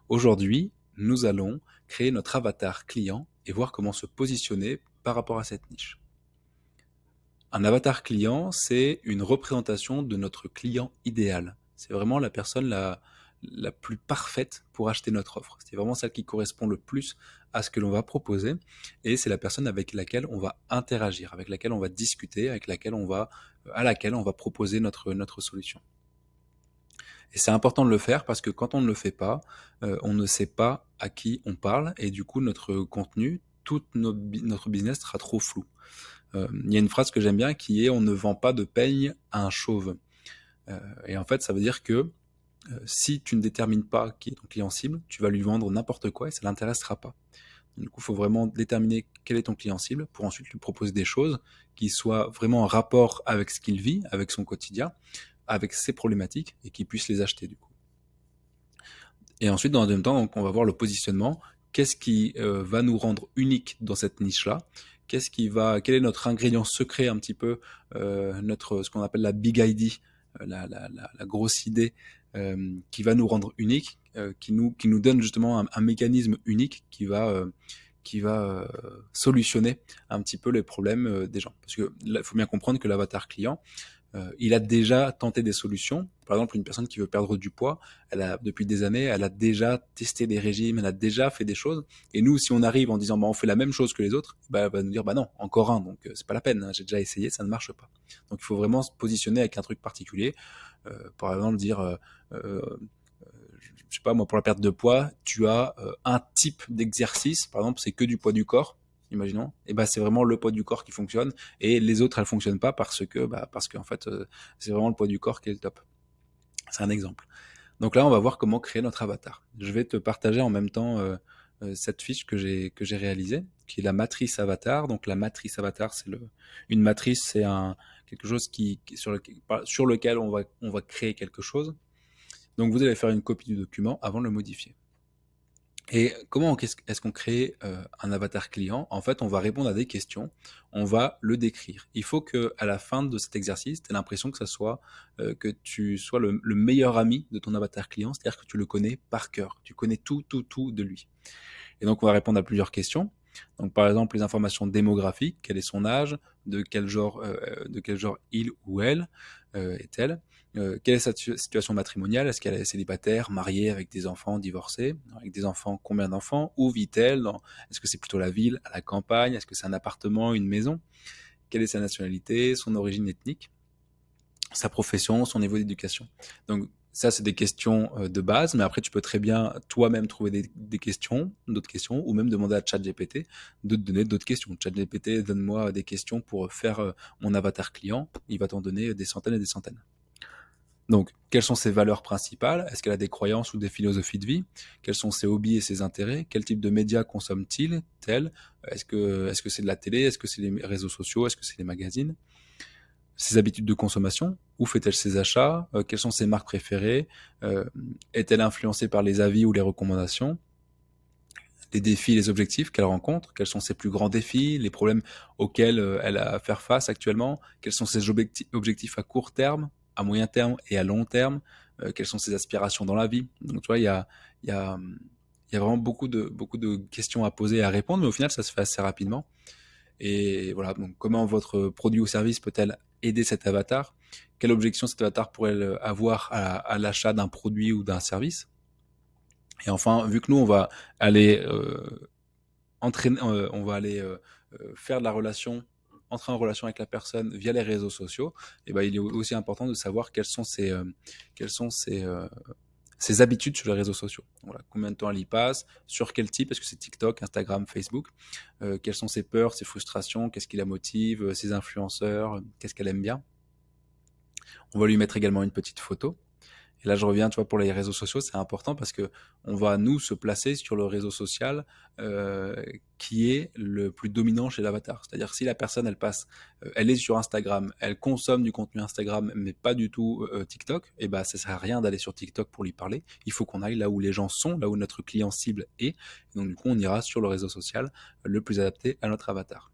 Aujourd'hui, nous allons créer notre avatar client et voir comment se positionner par rapport à cette niche. Un avatar client, c'est une représentation de notre client idéal. C'est vraiment la personne la plus parfaite pour acheter notre offre. C'est vraiment celle qui correspond le plus à ce que l'on va proposer et c'est la personne avec laquelle on va interagir, avec laquelle on va discuter, à laquelle on va proposer notre solution. Et c'est important de le faire parce que quand on ne le fait pas, on ne sait pas à qui on parle et du coup notre contenu, notre business sera trop flou. Il y a une phrase que j'aime bien qui est: on ne vend pas de peigne à un chauve. Et en fait, ça veut dire que si tu ne détermines pas qui est ton client cible, tu vas lui vendre n'importe quoi et ça l'intéressera pas. Du coup, il faut vraiment déterminer quel est ton client cible pour ensuite lui proposer des choses qui soient vraiment en rapport avec ce qu'il vit, avec son quotidien, avec ses problématiques et qu'il puisse les acheter du coup. Et ensuite, dans le deuxième temps, donc, on va voir le positionnement. Qu'est-ce qui va nous rendre unique dans cette niche-là? Quel est notre ingrédient secret un petit peu, ce qu'on appelle la big ID, la grosse idée qui va nous rendre unique, qui nous donne justement un mécanisme unique qui va solutionner un petit peu les problèmes des gens. Parce que il faut bien comprendre que l'avatar client, il a déjà tenté des solutions. Par exemple, une personne qui veut perdre du poids, depuis des années, elle a déjà testé des régimes, elle a déjà fait des choses. Et nous, si on arrive en disant, bah, on fait la même chose que les autres, bah, elle va nous dire, bah non, encore un, donc c'est pas la peine, hein, j'ai déjà essayé, ça ne marche pas. Donc il faut vraiment se positionner avec un truc particulier. Par exemple, dire, euh, je sais pas moi, pour la perte de poids, tu as un type d'exercice, par exemple, c'est que du poids du corps, imaginons, et ben c'est vraiment le poids du corps qui fonctionne et les autres elles fonctionnent pas parce que en fait c'est vraiment le poids du corps qui est le top. C'est un exemple. Donc là on va voir comment créer notre avatar. Je vais te partager en même temps cette fiche que j'ai réalisée, qui est la matrice avatar. Donc la matrice avatar, une matrice, c'est quelque chose sur lequel on va créer quelque chose. Donc vous allez faire une copie du document avant de le modifier. Et comment est-ce qu'on crée un avatar client? En fait, on va répondre à des questions, on va le décrire. Il faut que, à la fin de cet exercice, tu aies l'impression que tu sois le meilleur ami de ton avatar client, c'est-à-dire que tu le connais par cœur, tu connais tout de lui. Et donc, on va répondre à plusieurs questions. Donc, par exemple, les informations démographiques, quel est son âge, de quel genre il ou elle est-elle, quelle est sa situation matrimoniale, est-ce qu'elle est célibataire, mariée, avec des enfants, divorcée, avec des enfants, combien d'enfants, où vit-elle, est-ce que c'est plutôt la ville, à la campagne, est-ce que c'est un appartement, une maison, quelle est sa nationalité, son origine ethnique, sa profession, son niveau d'éducation. Donc ça, c'est des questions de base, mais après, tu peux très bien toi-même trouver des questions, d'autres questions, ou même demander à ChatGPT de te donner d'autres questions. ChatGPT, donne-moi des questions pour faire mon avatar client. Il va t'en donner des centaines et des centaines. Donc, quelles sont ses valeurs principales? Est-ce qu'elle a des croyances ou des philosophies de vie? Quels sont ses hobbies et ses intérêts? Quel type de médias consomme-t-il? Tel? Est-ce que c'est de la télé? Est-ce que c'est les réseaux sociaux? Est-ce que c'est les magazines? Ses habitudes de consommation, où fait-elle ses achats, quelles sont ses marques préférées, est-elle influencée par les avis ou les recommandations, les défis et les objectifs qu'elle rencontre, quels sont ses plus grands défis, les problèmes auxquels elle a à faire face actuellement, quels sont ses objectifs à court terme, à moyen terme et à long terme, quelles sont ses aspirations dans la vie. Donc tu vois, il y a, il y a vraiment beaucoup de questions à poser et à répondre, mais au final, ça se fait assez rapidement. Et voilà, donc comment votre produit ou service peut-elle aider cet avatar? Quelle objection cet avatar pourrait avoir à l'achat d'un produit ou d'un service? Et enfin, vu que nous, on va aller on va aller faire de la relation, entrer en relation avec la personne via les réseaux sociaux, et ben, il est aussi important de savoir quelles sont ses habitudes sur les réseaux sociaux. Voilà, combien de temps elle y passe, sur quel type, est-ce que c'est TikTok, Instagram, Facebook, quelles sont ses peurs, ses frustrations, qu'est-ce qui la motive, ses influenceurs, qu'est-ce qu'elle aime bien. On va lui mettre également une petite photo. Et là, je reviens, tu vois, pour les réseaux sociaux, c'est important parce que on va nous se placer sur le réseau social qui est le plus dominant chez l'avatar. C'est-à-dire si la personne, elle est sur Instagram, elle consomme du contenu Instagram, mais pas du tout TikTok, et ben ça sert à rien d'aller sur TikTok pour lui parler. Il faut qu'on aille là où les gens sont, là où notre client cible est. Et donc du coup, on ira sur le réseau social le plus adapté à notre avatar.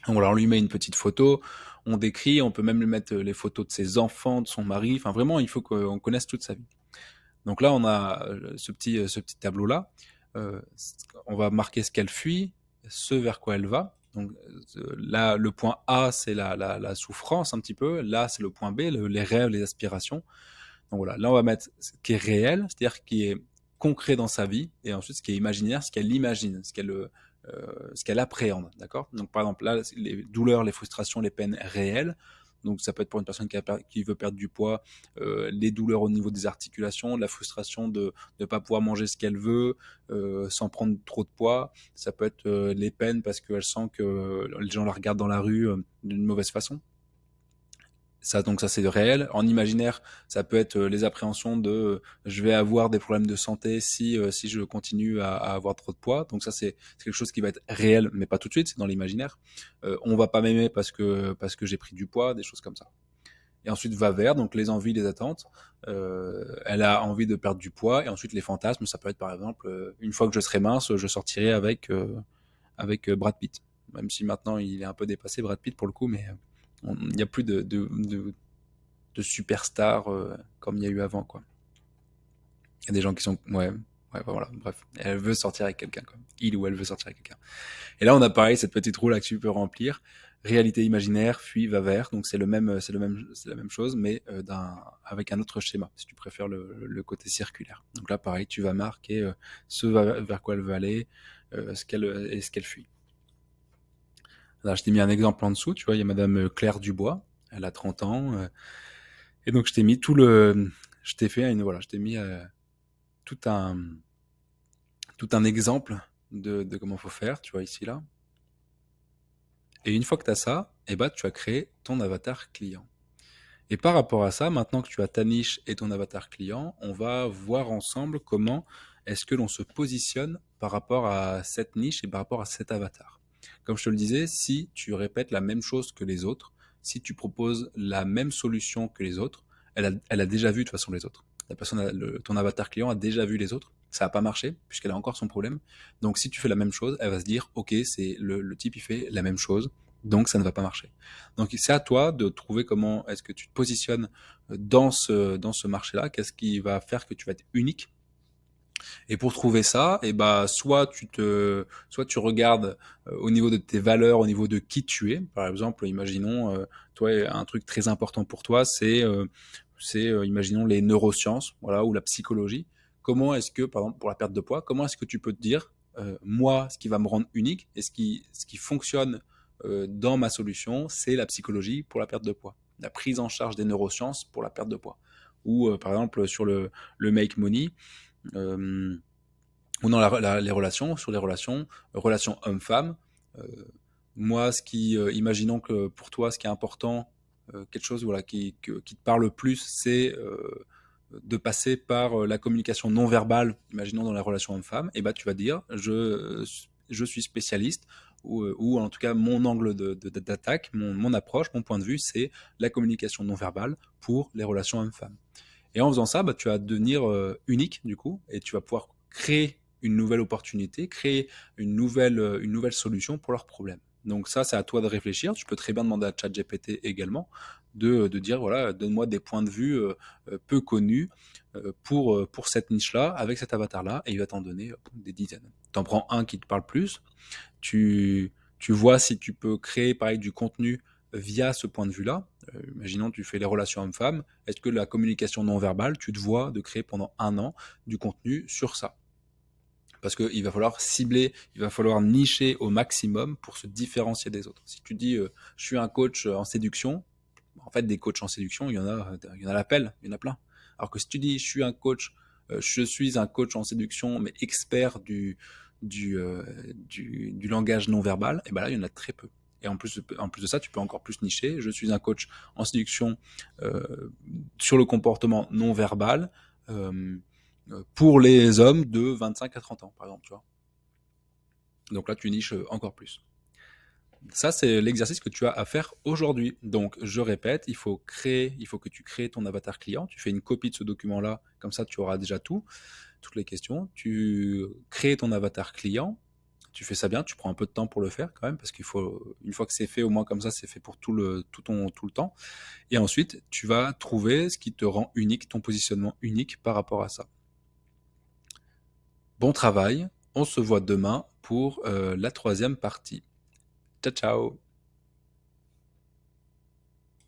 Donc voilà, on lui met une petite photo, on décrit, on peut même lui mettre les photos de ses enfants, de son mari. Enfin, vraiment, il faut qu'on connaisse toute sa vie. Donc là, on a ce petit tableau-là. On va marquer ce qu'elle fuit, ce vers quoi elle va. Donc là, le point A, c'est la souffrance un petit peu. Là, c'est le point B, les rêves, les aspirations. Donc voilà, là, on va mettre ce qui est réel, c'est-à-dire ce qui est concret dans sa vie, et ensuite ce qui est imaginaire, ce qu'elle imagine, ce qu'elle appréhende, d'accord? Donc par exemple, là, les douleurs, les frustrations, les peines réelles. Donc ça peut être pour une personne qui veut perdre du poids, les douleurs au niveau des articulations, la frustration de ne pas pouvoir manger ce qu'elle veut sans prendre trop de poids. Ça peut être les peines parce qu'elle sent que les gens la regardent dans la rue d'une mauvaise façon. Ça, donc ça c'est réel. En imaginaire, ça peut être les appréhensions de je vais avoir des problèmes de santé si je continue à avoir trop de poids. Donc ça c'est quelque chose qui va être réel, mais pas tout de suite. C'est dans l'imaginaire. On va pas m'aimer parce que j'ai pris du poids, des choses comme ça. Et ensuite va vers donc les envies, les attentes. Elle a envie de perdre du poids et ensuite les fantasmes. Ça peut être par exemple une fois que je serai mince, je sortirai avec Brad Pitt. Même si maintenant il est un peu dépassé Brad Pitt pour le coup, mais il n'y a plus de superstars comme il y a eu avant, quoi. Il y a des gens qui sont, ouais, voilà, bref. Elle veut sortir avec quelqu'un, quoi. Il ou elle veut sortir avec quelqu'un. Et là, on a pareil, cette petite roue là que tu peux remplir. Réalité imaginaire, fuit, va vers. Donc c'est la même chose, mais avec un autre schéma, si tu préfères le côté circulaire. Donc là, pareil, tu vas marquer vers quoi elle veut aller, ce qu'elle fuit. Là, je t'ai mis un exemple en dessous, tu vois, il y a Madame Claire Dubois, elle a 30 ans, et donc je t'ai mis je t'ai fait voilà, je t'ai mis tout un, tout un exemple de comment faut faire, tu vois, ici, là. Et une fois que tu as ça, eh ben, tu as créé ton avatar client. Et par rapport à ça, maintenant que tu as ta niche et ton avatar client, on va voir ensemble comment est-ce que l'on se positionne par rapport à cette niche et par rapport à cet avatar. Comme je te le disais, si tu répètes la même chose que les autres, si tu proposes la même solution que les autres, elle a déjà vu de toute façon les autres. Ton avatar client a déjà vu les autres. Ça n'a pas marché puisqu'elle a encore son problème. Donc si tu fais la même chose, elle va se dire, ok, c'est le type il fait la même chose, donc ça ne va pas marcher. Donc c'est à toi de trouver comment est-ce que tu te positionnes dans ce marché-là, qu'est-ce qui va faire que tu vas être unique. Et pour trouver ça, et bah soit tu regardes au niveau de tes valeurs, au niveau de qui tu es. Par exemple, imaginons toi un truc très important pour toi, imaginons les neurosciences, voilà, ou la psychologie. Comment est-ce que par exemple pour la perte de poids, comment est-ce que tu peux te dire moi ce qui va me rendre unique et ce qui fonctionne dans ma solution, c'est la psychologie pour la perte de poids, la prise en charge des neurosciences pour la perte de poids. Ou par exemple sur le make money, euh, ou dans les relations, sur les relations homme-femme. Euh, moi, imaginons que pour toi, ce qui est important, quelque chose voilà, qui te parle le plus, c'est de passer par la communication non verbale, imaginons dans la relation homme-femme, et bah tu vas dire, je suis spécialiste, ou en tout cas mon angle d'attaque, mon approche, mon point de vue, c'est la communication non verbale pour les relations homme-femme. Et en faisant ça, bah, tu vas devenir unique du coup, et tu vas pouvoir créer une nouvelle opportunité, créer une nouvelle solution pour leurs problèmes. Donc ça, c'est à toi de réfléchir. Tu peux très bien demander à ChatGPT également de dire, voilà, donne-moi des points de vue peu connus pour cette niche-là, avec cet avatar-là, et il va t'en donner des dizaines. T'en prends un qui te parle plus, tu vois si tu peux créer pareil du contenu via ce point de vue-là. Imaginons tu fais les relations hommes-femmes, est-ce que la communication non verbale, tu te vois de créer pendant 1 an du contenu sur ça? Parce qu'il va falloir cibler, il va falloir nicher au maximum pour se différencier des autres. Si tu dis je suis un coach en séduction, en fait des coachs en séduction, il y en a l'appel, il y en a plein. Alors que si tu dis je suis un coach en séduction mais expert du langage non verbal, et ben là il y en a très peu. Et en plus de ça, tu peux encore plus nicher. Je suis un coach en séduction sur le comportement non verbal. Euh, pour les hommes de 25 à 30 ans, par exemple, tu vois. Donc là, tu niches encore plus. Ça, c'est l'exercice que tu as à faire aujourd'hui. Donc, je répète, il faut que tu crées ton avatar client. Tu fais une copie de ce document-là, comme ça, tu auras déjà toutes les questions. Tu crées ton avatar client. Tu fais ça bien, tu prends un peu de temps pour le faire quand même, parce une fois que c'est fait, au moins comme ça, c'est fait pour tout le temps. Et ensuite, tu vas trouver ce qui te rend unique, ton positionnement unique par rapport à ça. Bon travail, on se voit demain pour la troisième partie. Ciao ciao!